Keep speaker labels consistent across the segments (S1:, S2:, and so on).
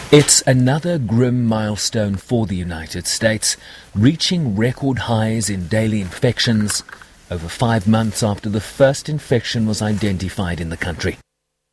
S1: It's another grim milestone for the United States, reaching record highs in daily infections over 5 months after the first infection was identified in the country.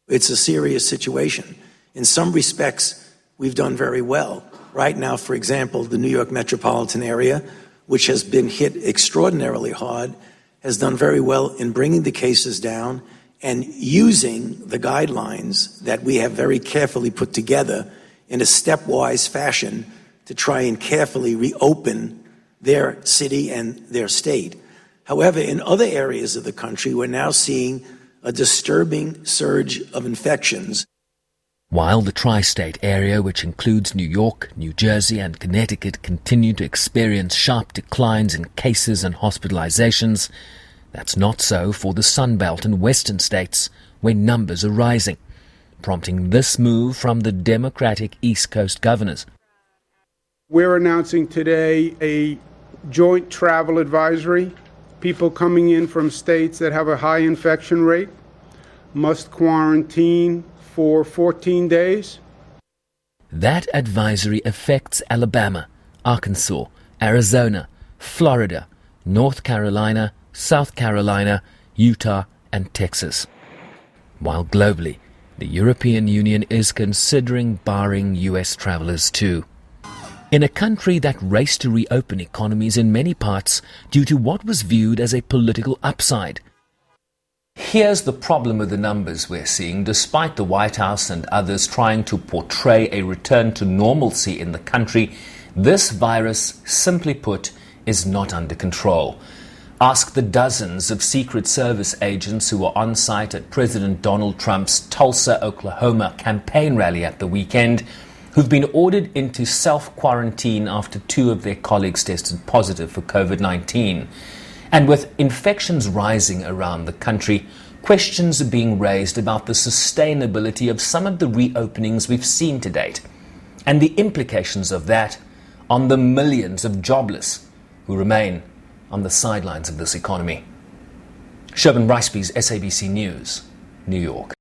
S2: It's a serious situation. In some respects, we've done very well. Right now, for example, the New York metropolitan area, which has been hit extraordinarily hard, has done very well in bringing the cases down and using the guidelines that we have very carefully put together in a stepwise fashion to try and carefully reopen their city and their state. However, in other areas of the country, we're now seeing a disturbing surge of infections.
S1: While the tri-state area, which includes New York, New Jersey and Connecticut, continue to experience sharp declines in cases and hospitalizations, that's not so for the Sunbelt and western states, where numbers are rising, prompting this move from the Democratic East Coast governors.
S3: We're announcing today a joint travel advisory. People coming in from states that have a high infection rate must quarantine for 14 days.
S1: That advisory affects Alabama, Arkansas, Arizona, Florida, North Carolina, South Carolina, Utah, and Texas. While globally, the European Union is considering barring U.S. travelers too. In a country that raced to reopen economies in many parts due to what was viewed as a political upside. Here's the problem with the numbers we're seeing, despite the White House and others trying to portray a return to normalcy in the country. This virus, simply put, is not under control. Ask the dozens of Secret Service agents who were on site at President Donald Trump's Tulsa, Oklahoma campaign rally at the weekend, who've been ordered into self-quarantine after 2 of their colleagues tested positive for COVID-19. And with infections rising around the country, questions are being raised about the sustainability of some of the reopenings we've seen to date, and the implications of that on the millions of jobless who remain on the sidelines of this economy. Bryce-Pease, SABC News, New York.